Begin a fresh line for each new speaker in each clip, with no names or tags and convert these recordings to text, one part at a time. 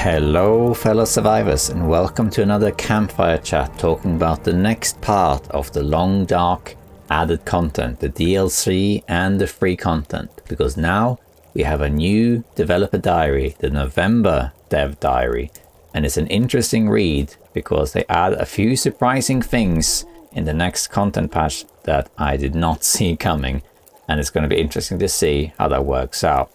Hello fellow survivors, and welcome to another campfire chat talking about the next part of the Long Dark added content, the DLC and the free content, because now we have a new developer diary, the November dev diary, and it's an interesting read because they add a few surprising things in the next content patch that I did not see coming, and it's going to be interesting to see how that works out.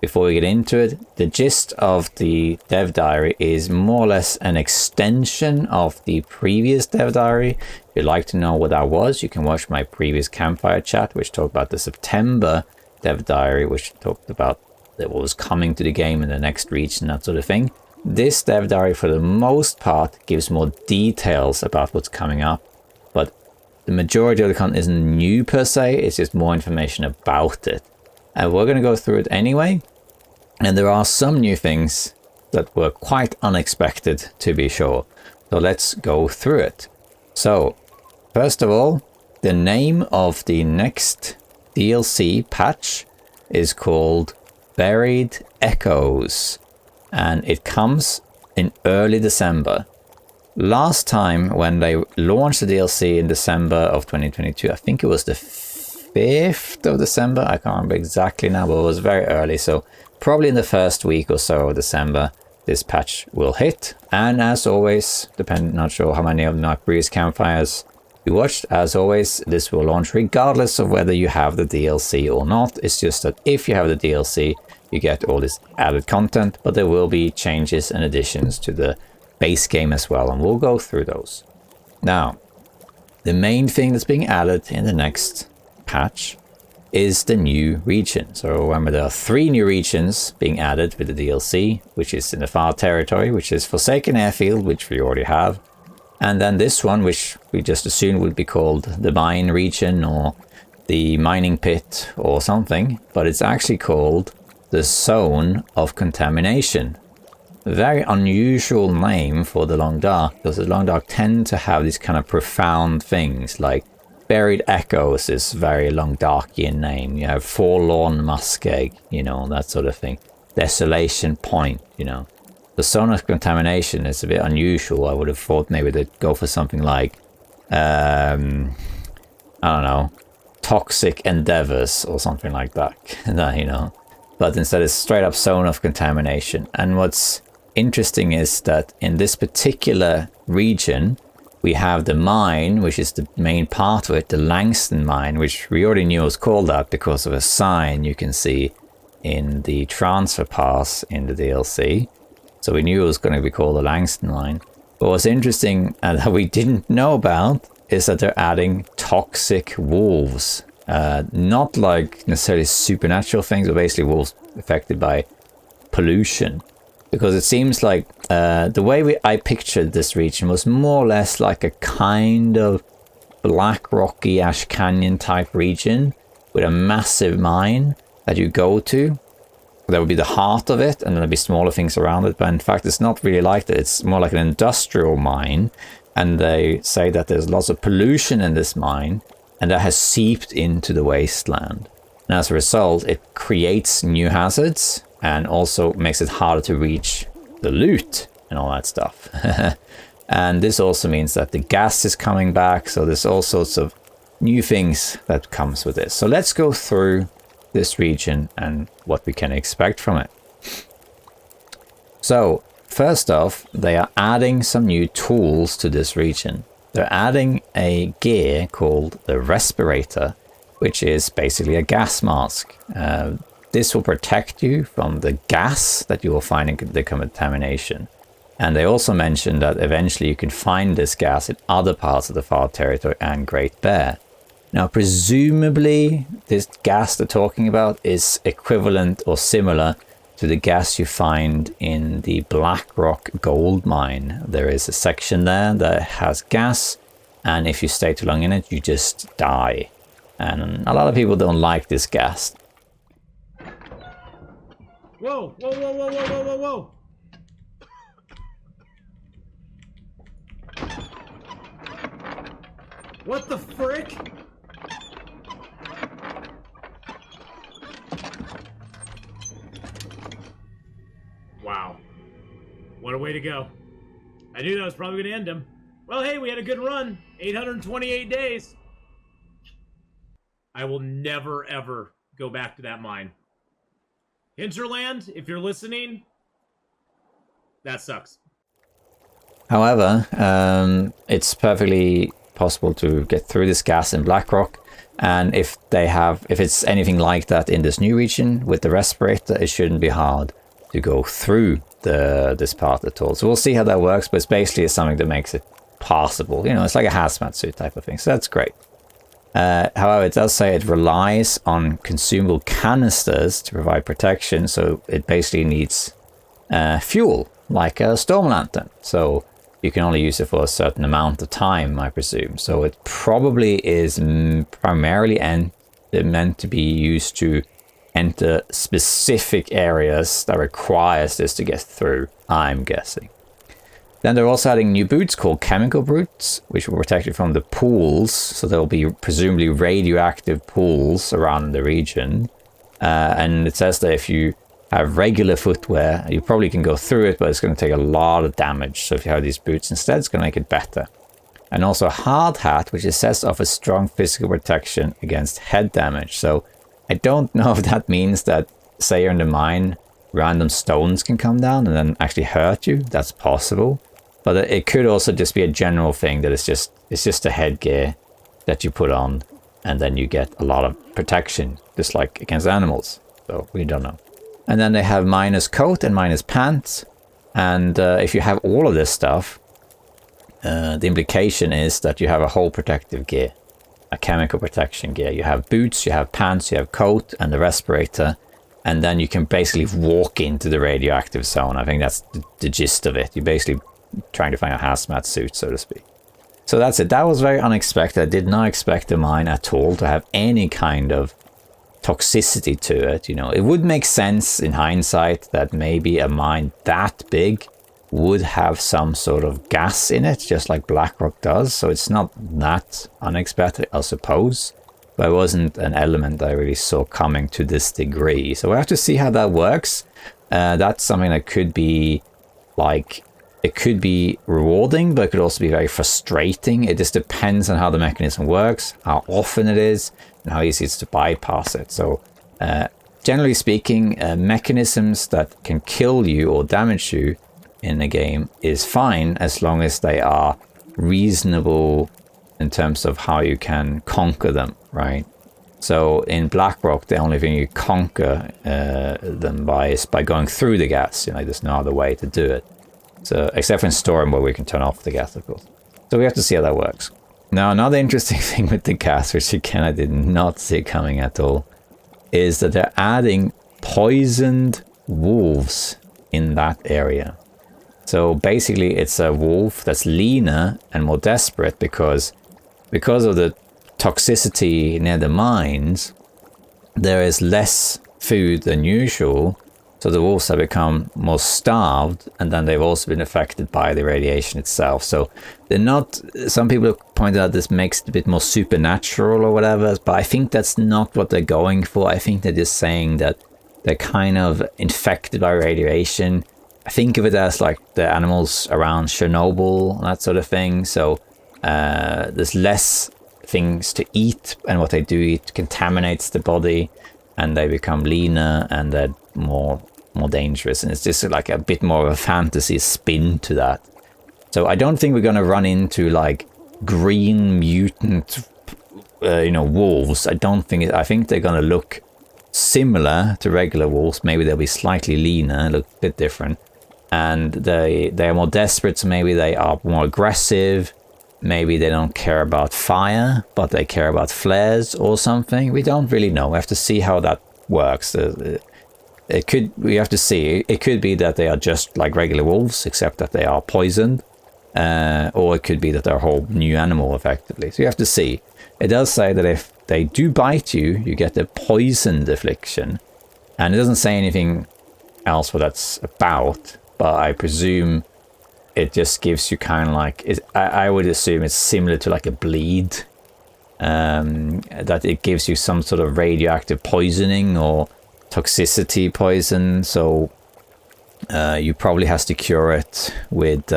Before we get into it, the gist of the dev diary is more or less an extension of the previous dev diary. If you'd like to know what that was, you can watch my previous campfire chat, which talked about the September dev diary, which talked about what was coming to the game in the next region, that sort of thing. This dev diary, for the most part, gives more details about what's coming up, but the majority of the content isn't new per se, it's just more information about it. And we're going to go through it anyway, and there are some new things that were quite unexpected, to be sure. So let's go through it. So, first of all, the name of the next DLC patch is called Buried Echoes, and it comes in early December. Last time when they launched the DLC in December of 2022, I think it was the 5th of December, I can't remember exactly now, but it was very early, so probably in the first week or so of December this patch will hit. And as always, not sure how many of my previous campfires you watched, as always this will launch regardless of whether you have the DLC or not. It's just that if you have the DLC you get all this added content, but there will be changes and additions to the base game as well, and we'll go through those. Now, the main thing that's being added in the next patch is the new region. So remember, there are 3 new regions being added with the DLC, which is in the far territory, which is Forsaken Airfield, which we already have, and then this one, which we just assumed would be called the Mine region or the Mining Pit or something, but it's actually called the Zone of Contamination. A very unusual name for the Long Dark, because the Long Dark tend to have these kind of profound things, like Buried Echoes is very Long Darkian name. You have Forlorn Muskeg, you know, that sort of thing. Desolation Point, you know. The Zone of Contamination is a bit unusual. I would have thought maybe they'd go for something like, I don't know, Toxic Endeavors or something like that, you know. But instead it's straight up Zone of Contamination. And what's interesting is that in this particular region, we have the mine, which is the main part of it, the Langston mine, which we already knew was called that because of a sign you can see in the transfer pass in the DLC. So we knew it was going to be called the Langston mine. But what's interesting and that we didn't know about is that they're adding toxic wolves. Not like necessarily supernatural things, but basically wolves affected by pollution. Because it seems like the way I pictured this region was more or less like a kind of black rocky Ash Canyon type region with a massive mine that you go to. That would be the heart of it, and then there'd be smaller things around it. But in fact, it's not really like that. It's more like an industrial mine, and they say that there's lots of pollution in this mine, and that has seeped into the wasteland. And as a result, it creates new hazards, and also makes it harder to reach the loot and all that stuff. And this also means that the gas is coming back, so there's all sorts of new things that comes with this. So let's go through this region and what we can expect from it. So first off, they are adding some new tools to this region. They're adding a gear called the Respirator, which is basically a gas mask. This will protect you from the gas that you will find in the contamination. And they also mentioned that eventually you can find this gas in other parts of the Far Territory and Great Bear. Now, presumably, this gas they're talking about is equivalent or similar to the gas you find in the Blackrock gold mine. There is a section there that has gas, and if you stay too long in it, you just die. And a lot of people don't like this gas.
Whoa, whoa, whoa, whoa, whoa, whoa, whoa, whoa. What the frick? Wow. What a way to go. I knew that was probably going to end him. Well, hey, we had a good run. 828 days. I will never, ever go back to that mine. Hinterland, if you're listening, that sucks.
However, it's perfectly possible to get through this gas in Blackrock, and if it's anything like that in this new region with the respirator, it shouldn't be hard to go through this part at all. So we'll see how that works, but it's basically something that makes it possible. You know, it's like a hazmat suit type of thing, so that's great. However, it does say it relies on consumable canisters to provide protection, so it basically needs fuel, like a storm lantern. So you can only use it for a certain amount of time, I presume. So it probably is primarily meant to be used to enter specific areas that requires this to get through, I'm guessing. Then they're also adding new boots called chemical boots, which will protect you from the pools. So there'll be presumably radioactive pools around the region. And it says that if you have regular footwear, you probably can go through it, but it's going to take a lot of damage. So if you have these boots instead, it's going to make it better. And also a hard hat, which it says offers strong physical protection against head damage. So I don't know if that means that, say you're in the mine, random stones can come down and then actually hurt you. That's possible. But it could also just be a general thing that it's just a headgear that you put on, and then you get a lot of protection, just like against animals. So we don't know. And then they have minus coat and minus pants. And if you have all of this stuff, the implication is that you have a whole protective gear, a chemical protection gear. You have boots, you have pants, you have coat, and the respirator. And then you can basically walk into the radioactive zone. I think that's the gist of it. You're basically trying to find a hazmat suit, so to speak. So that's it. That was very unexpected. I did not expect the mine at all to have any kind of toxicity to it. You know, it would make sense in hindsight that maybe a mine that big would have some sort of gas in it, just like Blackrock does. So it's not that unexpected, I suppose. But it wasn't an element I really saw coming to this degree. So we have to see how that works. That's something that could be like, it could be rewarding, but it could also be very frustrating. It just depends on how the mechanism works, how often it is, and how easy it is to bypass it. So generally speaking, mechanisms that can kill you or damage you in a game is fine as long as they are reasonable in terms of how you can conquer them, right? So in Blackrock, the only thing you conquer them by is by going through the gas. You know, there's no other way to do it. So except for in Storm, where we can turn off the gas, of course. So we have to see how that works. Now, another interesting thing with the gas, which again I did not see coming at all, is that they're adding poisoned wolves in that area. So basically, it's a wolf that's leaner and more desperate because of the toxicity near the mines, there is less food than usual. So the wolves have become more starved, and then they've also been affected by the radiation itself. So they're not, some people have pointed out this makes it a bit more supernatural or whatever, but I think that's not what they're going for. I think they're just saying that they're kind of infected by radiation. I think of it as like the animals around Chernobyl, that sort of thing. So there's less things to eat, and what they do eat contaminates the body, and they become leaner and they're more dangerous, and it's just like a bit more of a fantasy spin to that. So I don't think we're going to run into like green mutant wolves. I think they're going to look similar to regular wolves. Maybe they'll be slightly leaner, look a bit different, and they are more desperate, so maybe they are more aggressive. Maybe they don't care about fire, but they care about flares or something. We don't really know. We have to see how that works. We have to see. It could be that they are just like regular wolves, except that they are poisoned. Or it could be that they're a whole new animal, effectively. So you have to see. It does say that if they do bite you, you get the poisoned affliction. And it doesn't say anything else what that's about, but I presume it just gives you kind of like, I would assume it's similar to like a bleed, that it gives you some sort of radioactive poisoning or toxicity poison. So You probably has to cure it with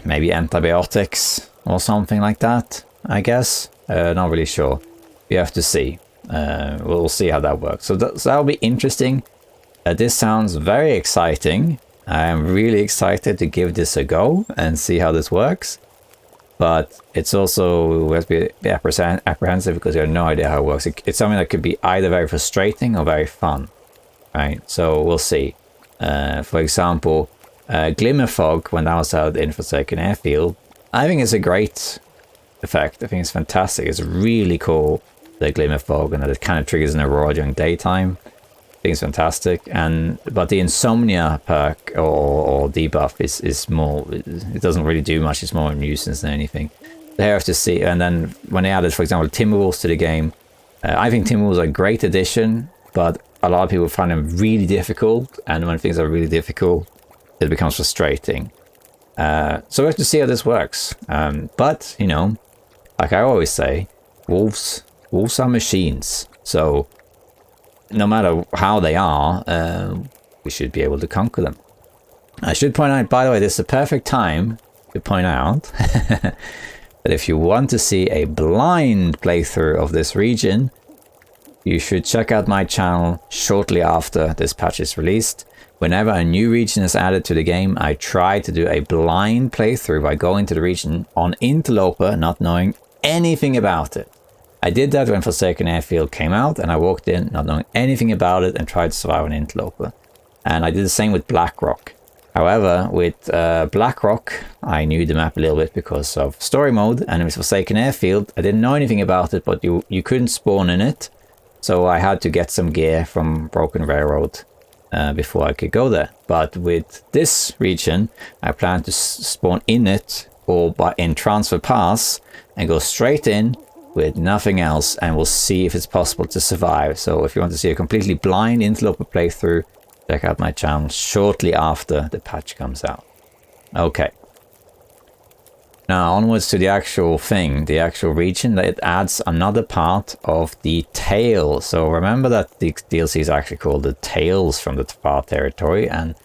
maybe antibiotics or something like that, I guess. Not really sure. You have to see. We'll see how that works. So that'll be interesting. This sounds very exciting. I'm really excited to give this a go and see how this works. But it's also, we have to be apprehensive because you have no idea how it works. It's something that could be either very frustrating or very fun, right? So we'll see. For example, Glimmer Fog, when that was out in Forsaken Airfield, I think it's a great effect. I think it's fantastic. It's really cool, the Glimmer Fog, and that it kind of triggers an aurora during daytime. I think it's fantastic. But the Insomnia perk or debuff is more, it doesn't really do much. It's more a nuisance than anything. They have to see. And then when they added, for example, Timberwolves to the game, I think Timberwolves are a great addition, but a lot of people find them really difficult. And when things are really difficult, it becomes frustrating. So we have to see how this works. But, you know, like I always say, wolves are machines. So no matter how they are, we should be able to conquer them. I should point out, by the way, this is the perfect time to point out that if you want to see a blind playthrough of this region, you should check out my channel shortly after this patch is released. Whenever a new region is added to the game, I try to do a blind playthrough by going to the region on Interloper, not knowing anything about it. I did that when Forsaken Airfield came out, and I walked in not knowing anything about it and tried to survive on Interloper. And I did the same with Blackrock. However, with Blackrock, I knew the map a little bit because of story mode, and with Forsaken Airfield, I didn't know anything about it, but you couldn't spawn in it. So I had to get some gear from Broken Railroad before I could go there. But with this region, I plan to spawn in it or in Transfer Pass and go straight in with nothing else, and we'll see if it's possible to survive. So if you want to see a completely blind Interloper playthrough, check out my channel shortly after the patch comes out. Okay. Now onwards to the actual thing, the actual region. It adds another part of the tail. So remember that the DLC is actually called the Tales from the Far Territory, and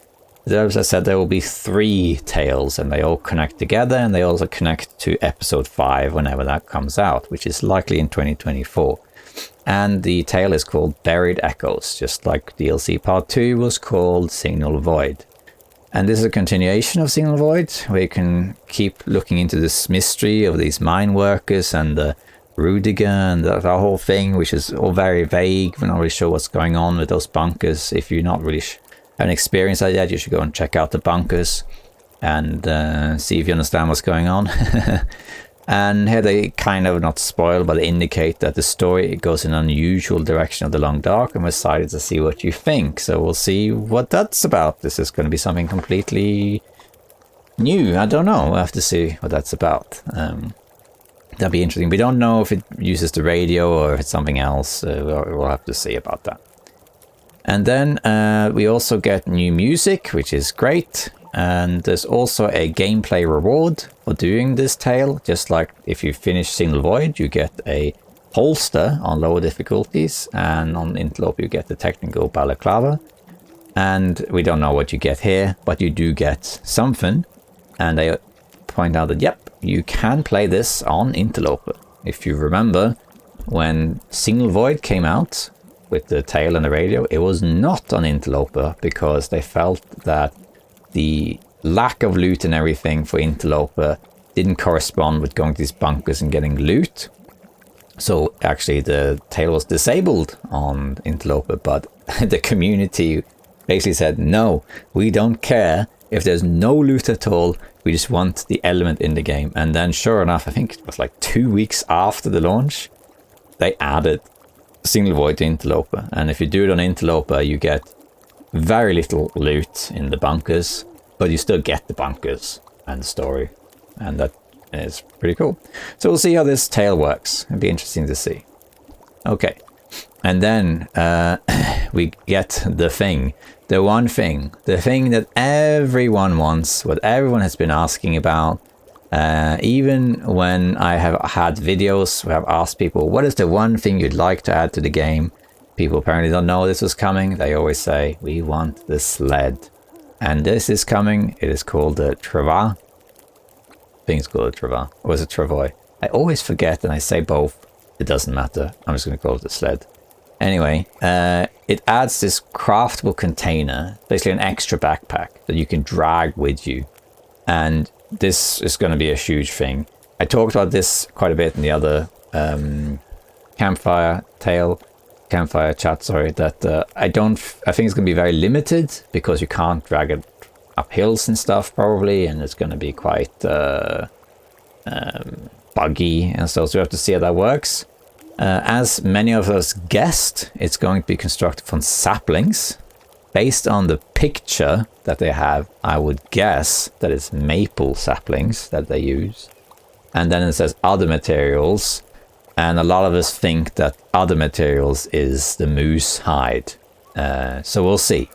as I said, there will be 3 tales, and they all connect together, and they also connect to episode 5 whenever that comes out, which is likely in 2024. And the tale is called Buried Echoes, just like DLC part 2 was called Signal Void. And this is a continuation of Signal Void, where you can keep looking into this mystery of these mine workers and the Rudiger and the whole thing, which is all very vague. We're not really sure what's going on with those bunkers. If you're not really haven't experienced that yet, you should go and check out the bunkers and see if you understand what's going on. And here they kind of, not spoil, but they indicate that the story goes in an unusual direction of the Long Dark, and we're excited to see what you think. So we'll see what that's about. This is going to be something completely new. I don't know. We'll have to see what that's about. That'd be interesting. We don't know if it uses the radio or if it's something else. We'll have to see about that. And then we also get new music, which is great. And there's also a gameplay reward for doing this tale. Just like if you finish Signal Void, you get a holster on lower difficulties. And on Interloper, you get the technical balaclava. And we don't know what you get here, but you do get something. And they point out that, yep, you can play this on Interloper. If you remember, when Signal Void came out with the tail and the radio, it was not on Interloper because they felt that the lack of loot and everything for Interloper didn't correspond with going to these bunkers and getting loot. So actually the tail was disabled on Interloper, but the community basically said, no, we don't care if there's no loot at all. We just want the element in the game. And then sure enough, I think it was like 2 weeks after the launch, they added Signal Void to Interloper. And if you do it on Interloper, you get very little loot in the bunkers, but you still get the bunkers and the story, and that is pretty cool. So we'll see how this tale works. It'll be interesting to see. Okay, and then we get the thing, the one thing, the thing that everyone wants, what everyone has been asking about. Even when I have had videos where I've asked people, what is the one thing you'd like to add to the game? people apparently don't know this was coming. They always say, we want the sled. And this is coming. It is called the Travois. I think it's called a Travois. Or is it Travois? I always forget and I say both. It doesn't matter. I'm just going to call it the sled. Anyway, it adds this craftable container, basically an extra backpack that you can drag with you. And this is going to be a huge thing. I talked about this quite a bit in the other campfire chat, sorry, that I think it's going to be very limited because you can't drag it up hills and stuff probably, and it's going to be quite buggy and so we have to see how that works. As many of us guessed, it's going to be constructed from saplings. Based on the picture that they have, I would guess that it's maple saplings that they use. And then it says other materials. And a lot of us think that other materials is the moose hide. So we'll see.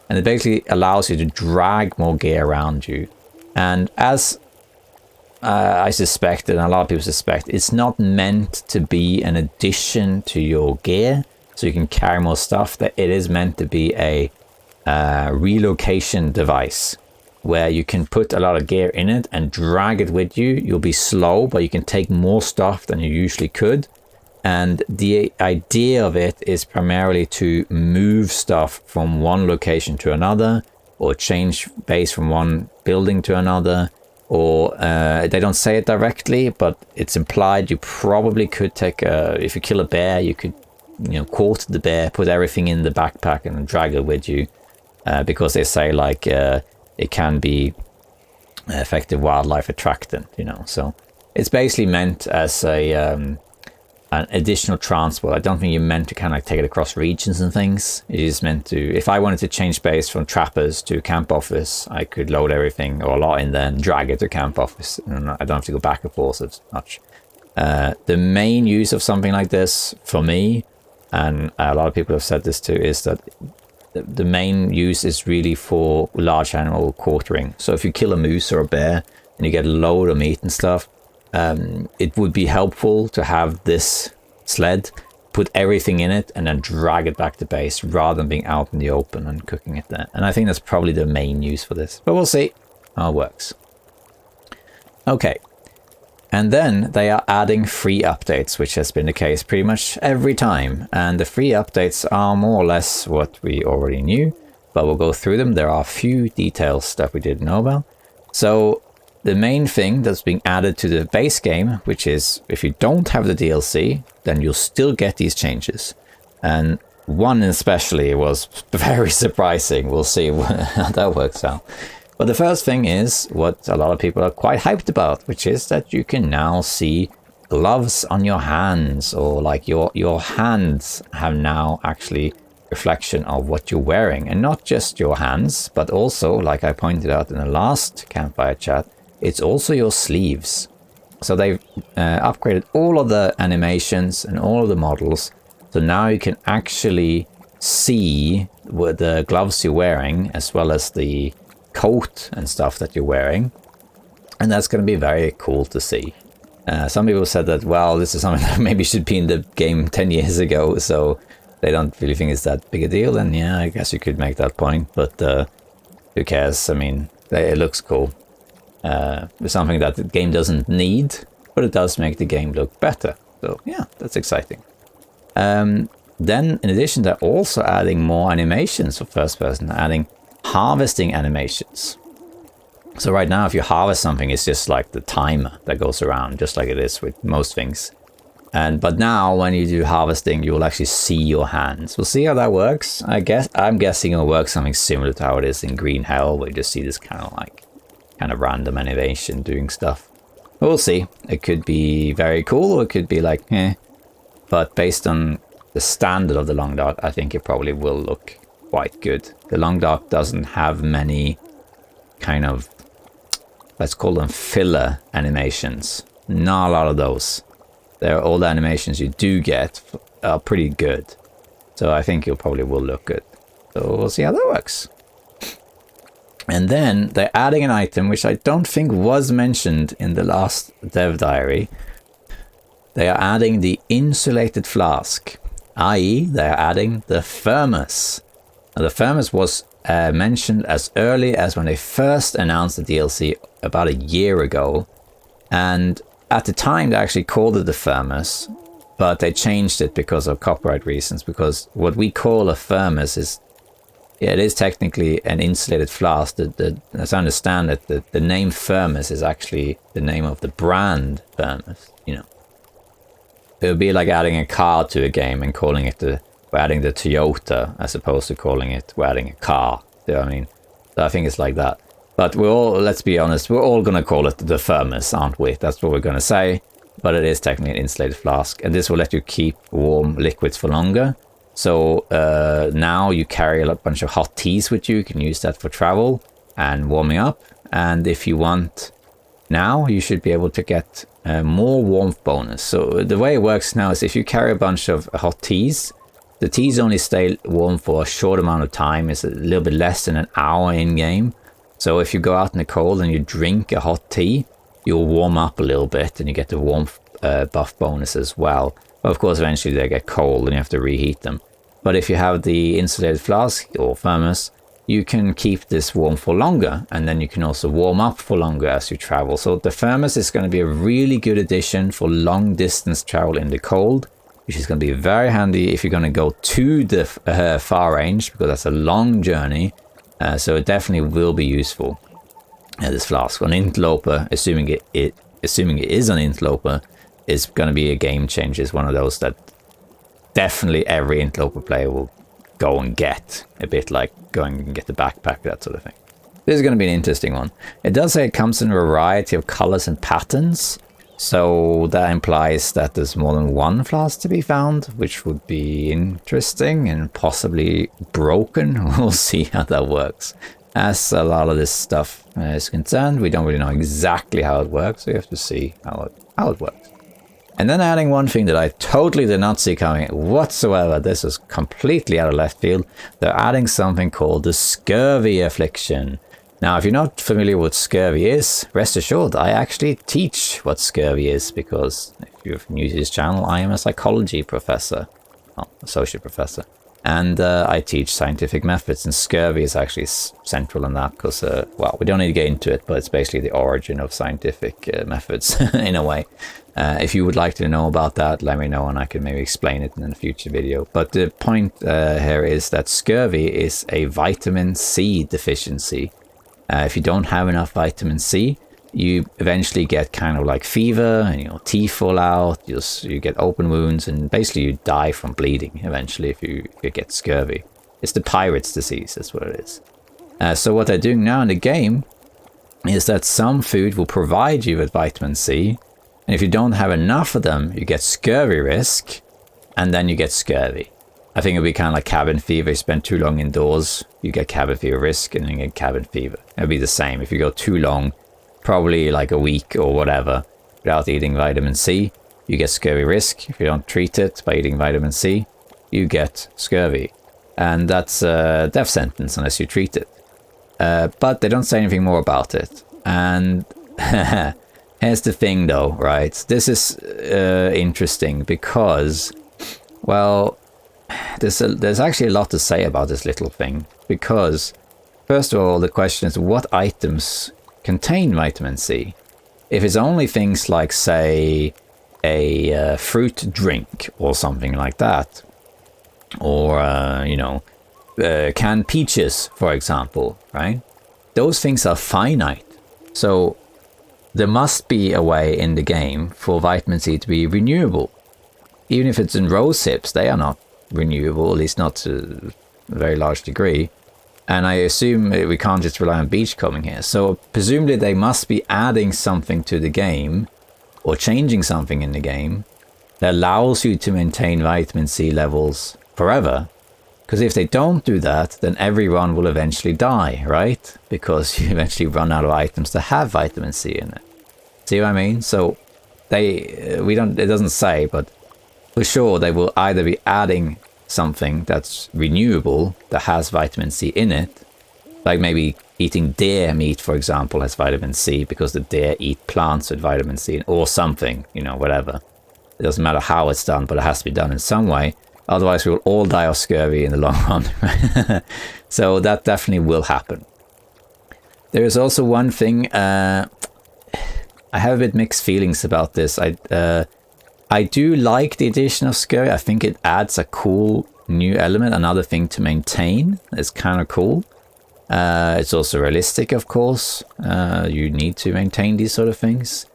And it basically allows you to drag more gear around you. And as I suspect, and a lot of people suspect, it's not meant to be an addition to your gear so you can carry more stuff. That it is meant to be a relocation device where you can put a lot of gear in it and drag it with you. You'll be slow, but you can take more stuff than you usually could. And the idea of it is primarily to move stuff from one location to another, or change base from one building to another. Or they don't say it directly, but it's implied you probably could take if you kill a bear, you could, quarter the bear, put everything in the backpack and drag it with you, because they say like it can be effective wildlife attractant, So it's basically meant as an additional transport. I don't think you're meant to kind of take it across regions and things. It is meant to, if I wanted to change base from trappers to camp office, I could load everything or a lot in there and drag it to camp office. And I don't have to go back and forth as much. The main use of something like this for me, and a lot of people have said this too, is that the main use is really for large animal quartering. So if you kill a moose or a bear and you get a load of meat and stuff, it would be helpful to have this sled, put everything in it, and then drag it back to base rather than being out in the open and cooking it there. And I think that's probably the main use for this, but we'll see how it works. Okay, and then they are adding free updates, which has been the case pretty much every time. And the free updates are more or less what we already knew, but we'll go through them. There are a few details that we didn't know about. So the main thing that's being added to the base game, which is if you don't have the DLC, then you'll still get these changes. And one especially was very surprising. We'll see how that works out. But the first thing is what a lot of people are quite hyped about, which is that you can now see gloves on your hands, or like your hands have now actually reflection of what you're wearing. And not just your hands, but also, like I pointed out in the last campfire chat, it's also your sleeves. So they've upgraded all of the animations and all of the models. So now you can actually see what the gloves you're wearing, as well as the coat and stuff that you're wearing. And that's going to be very cool to see. Some people said that, well, this is something that maybe should be in the game 10 years ago, so they don't really think it's that big a deal. And yeah, I guess you could make that point, but who cares? I mean, it looks cool. It's something that the game doesn't need, but it does make the game look better. So yeah, that's exciting. Then in addition, they're also adding more animations for first person, adding harvesting animations. So right now, if you harvest something, it's just like the timer that goes around, just like it is with most things. But now when you do harvesting, you will actually see your hands. We'll see how that works. I'm guessing it'll work something similar to how it is in Green Hell, where you just see this kind of random animation doing stuff. But we'll see. It could be very cool, or it could be like, eh. But based on the standard of the Long Dark, I think it probably will look quite good. The Long Dark doesn't have many kind of, let's call them filler animations. Not a lot of those. All the animations you do get are pretty good. So I think it probably will look good. So we'll see how that works. And then they're adding an item which I don't think was mentioned in the last dev diary. They are adding the insulated flask. i.e. they're adding the Thermos. Now, the Thermos was mentioned as early as when they first announced the DLC about a year ago, and at the time they actually called it the Thermos, but they changed it because of copyright reasons, because what we call a Thermos is, it is technically an insulated flask. As I understand it, the name Thermos is actually the name of the brand Thermos, you know. It would be like adding a car to a game and calling it we're adding the Toyota, as opposed to calling it we're adding a car. You know what I mean? So I think it's like that. But let's be honest, we're all going to call it the Thermos, aren't we? That's what we're going to say. But it is technically an insulated flask, and this will let you keep warm liquids for longer. So now you carry a bunch of hot teas with you. You can use that for travel and warming up. And if you want, now you should be able to get more warmth bonus. So the way it works now is if you carry a bunch of hot teas, the teas only stay warm for a short amount of time. It's a little bit less than an hour in game. So if you go out in the cold and you drink a hot tea, you'll warm up a little bit and you get the warmth buff bonus as well. But of course, eventually they get cold and you have to reheat them. But if you have the insulated flask or Thermos, you can keep this warm for longer, and then you can also warm up for longer as you travel. So the Thermos is going to be a really good addition for long distance travel in the cold, which is going to be very handy if you're going to go to the far range, because that's a long journey. So it definitely will be useful. This flask on Interloper, assuming it is an Interloper, is going to be a game changer. It's one of those that definitely every Interloper player will go and get. A bit like going and get the backpack, that sort of thing. This is going to be an interesting one. It does say it comes in a variety of colors and patterns. So that implies that there's more than one flask to be found, which would be interesting and possibly broken. We'll see how that works. As a lot of this stuff is concerned, we don't really know exactly how it works. So we have to see how it works. And then adding one thing that I totally did not see coming whatsoever. This is completely out of left field. They're adding something called the Scurvy Affliction. Now, if you're not familiar with what Scurvy is, rest assured, I actually teach what Scurvy is, because if you're new to this channel, I am a psychology professor, well, associate professor, and I teach scientific methods, and Scurvy is actually central in that, because, well, we don't need to get into it, but it's basically the origin of scientific methods, in a way. If you would like to know about that, let me know, and I can maybe explain it in a future video. But the point here is that Scurvy is a vitamin C deficiency. If you don't have enough vitamin C, you eventually get kind of like fever, and your teeth fall out, you get open wounds, and basically you die from bleeding eventually if you get scurvy. It's the pirate's disease, that's what it is. So what they're doing now in the game is that some food will provide you with vitamin C, and if you don't have enough of them, you get scurvy risk, and then you get scurvy. I think it'll be kind of like cabin fever. You spend too long indoors, you get cabin fever risk, and then you get cabin fever. It'll be the same. If you go too long, probably like a week or whatever, without eating vitamin C, you get scurvy risk. If you don't treat it by eating vitamin C, you get scurvy. And that's a death sentence unless you treat it. But they don't say anything more about it. And here's the thing though, right? This is interesting because, well, there's actually a lot to say about this little thing, because first of all, the question is what items contain vitamin C? If it's only things like, say, a fruit drink or something like that, or canned peaches, for example, right? Those things are finite, so there must be a way in the game for vitamin C to be renewable. Even if it's in rose hips, they are not renewable, at least not to a very large degree. And I assume we can't just rely on beachcombing here. So presumably they must be adding something to the game, or changing something in the game, that allows you to maintain vitamin C levels forever. Because if they don't do that, then everyone will eventually die, right? Because you eventually run out of items that have vitamin C in it. See what I mean? So it doesn't say, but for sure they will either be adding something that's renewable that has vitamin C in it, like maybe eating deer meat, for example, has vitamin C because the deer eat plants with vitamin C, or something, whatever. It doesn't matter how it's done, but it has to be done in some way. Otherwise, we will all die of scurvy in the long run. So that definitely will happen. There is also one thing. I have a bit mixed feelings about this. I do like the addition of scurvy. I think it adds a cool new element, another thing to maintain. It's kind of cool. It's also realistic, of course. You need to maintain these sort of things.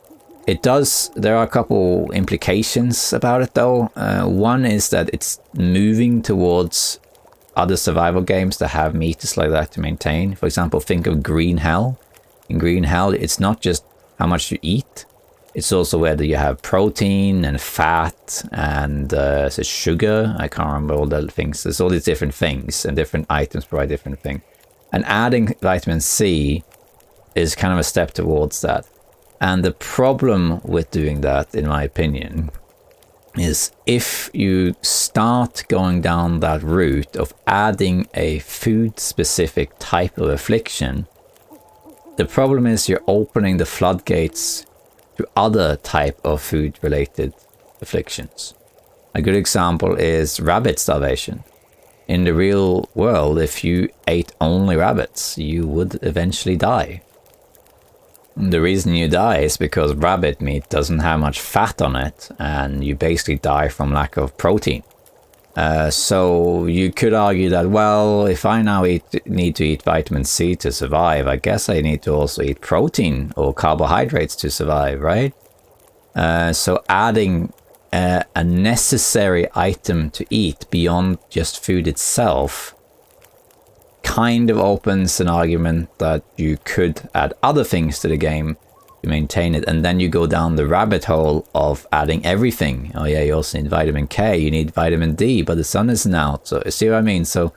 It does. There are a couple implications about it, though. One is that it's moving towards other survival games that have meters like that to maintain. For example, think of Green Hell. In Green Hell, it's not just how much you eat. It's also whether you have protein and fat and so sugar. I can't remember all the things. There's all these different things, and different items provide different things. And adding vitamin C is kind of a step towards that. And the problem with doing that, in my opinion, is if you start going down that route of adding a food-specific type of affliction, the problem is you're opening the floodgates to other type of food-related afflictions. A good example is rabbit starvation. In the real world, if you ate only rabbits, you would eventually die. The reason you die is because rabbit meat doesn't have much fat on it, and you basically die from lack of protein. So you could argue that, well, if I now need to eat vitamin C to survive, I guess I need to also eat protein or carbohydrates to survive, right? So adding a necessary item to eat beyond just food itself kind of opens an argument that you could add other things to the game to maintain it, and then you go down the rabbit hole of adding everything. Oh yeah, you also need vitamin K, you need vitamin D, but the sun isn't out. So see what I mean? So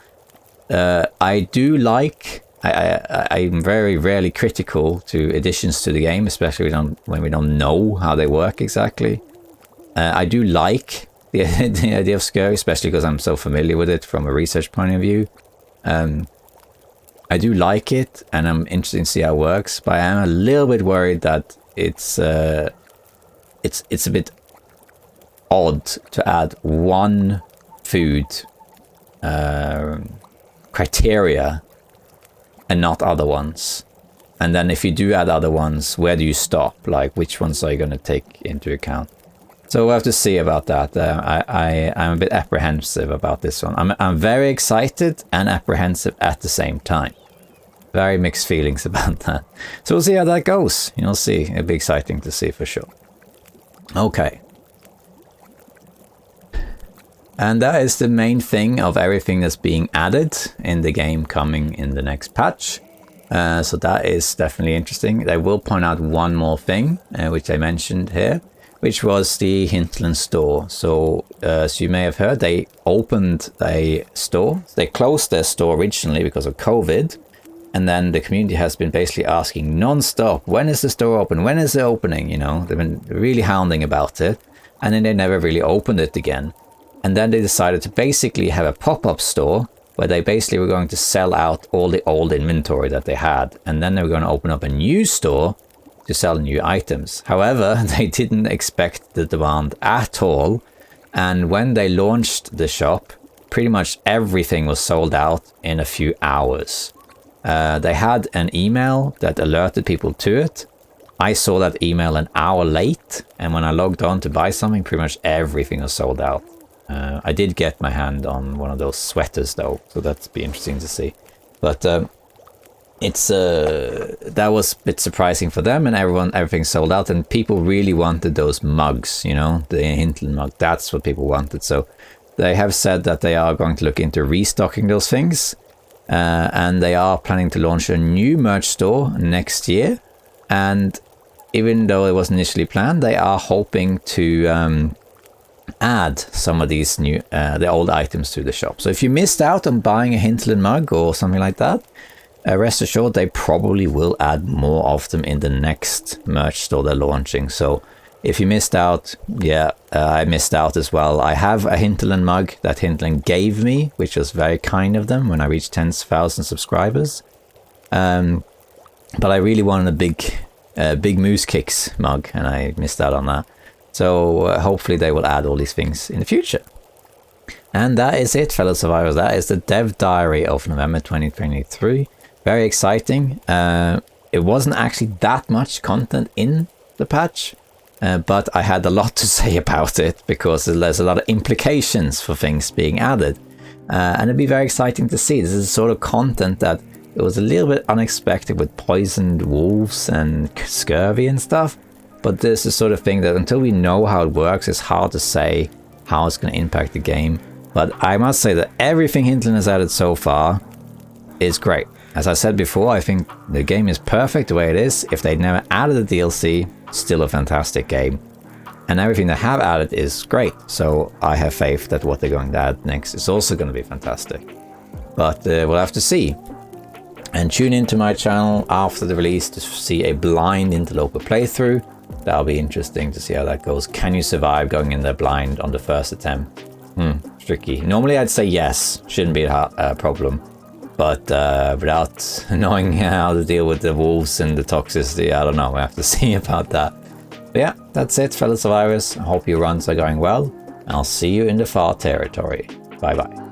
I do like, I'm very rarely critical to additions to the game, especially when we don't know how they work exactly. I do like the idea of scurvy, especially because I'm so familiar with it from a research point of view. I do like it, and I'm interested to see how it works, but I am a little bit worried that it's a bit odd to add one food criteria and not other ones. And then if you do add other ones, where do you stop? Like, which ones are you going to take into account? So we'll have to see about that. I'm a bit apprehensive about this one. I'm very excited and apprehensive at the same time. Very mixed feelings about that. So we'll see how that goes. You'll see. It'll be exciting to see for sure. Okay. And that is the main thing of everything that's being added in the game coming in the next patch. So that is definitely interesting. I will point out one more thing, which I mentioned here, which was the Hinterland Store. So, as you may have heard, they opened a store. They closed their store originally because of COVID. And then the community has been basically asking non-stop, when is the store open? When is it opening? You know, they've been really hounding about it. And then they never really opened it again. And then they decided to basically have a pop-up store where they basically were going to sell out all the old inventory that they had. And then they were going to open up a new store to sell new items. However, they didn't expect the demand at all. And when they launched the shop, pretty much everything was sold out in a few hours. They had an email that alerted people to it. I saw that email an hour late, and when I logged on to buy something, pretty much everything was sold out. I did get my hand on one of those sweaters though, so that's be interesting to see. But it's that was a bit surprising for them, and everything sold out, and people really wanted those mugs, you know, the Hinterland mug. That's what people wanted. So they have said that they are going to look into restocking those things. And they are planning to launch a new merch store next year. And even though it was initially planned, they are hoping to add some of these new, the old items to the shop. So if you missed out on buying a Hinterland mug or something like that, rest assured they probably will add more of them in the next merch store they're launching. So if you missed out, yeah, I missed out as well. I have a Hinterland mug that Hinterland gave me, which was very kind of them when I reached 10,000 subscribers. But I really wanted a big Moose Kicks mug, and I missed out on that. So hopefully they will add all these things in the future. And that is it, fellow survivors. That is the dev diary of November 2023. Very exciting. It wasn't actually that much content in the patch, but I had a lot to say about it because there's a lot of implications for things being added. And it'd be very exciting to see. This is the sort of content that it was a little bit unexpected with poisoned wolves and scurvy and stuff. But this is the sort of thing that until we know how it works, it's hard to say how it's going to impact the game. But I must say that everything Hinterland has added so far is great. As I said before, I think the game is perfect the way it is. If they'd never added the DLC, still a fantastic game. And everything they have added is great. So I have faith that what they're going to add next is also going to be fantastic. But we'll have to see. And tune into my channel after the release to see a blind Interloper playthrough. That'll be interesting to see how that goes. Can you survive going in there blind on the first attempt? Tricky. Normally I'd say yes, shouldn't be a problem. But without knowing how to deal with the wolves and the toxicity, I don't know. I have to see about that. But yeah, that's it, fellow survivors. I hope your runs are going well. And I'll see you in the far territory. Bye bye.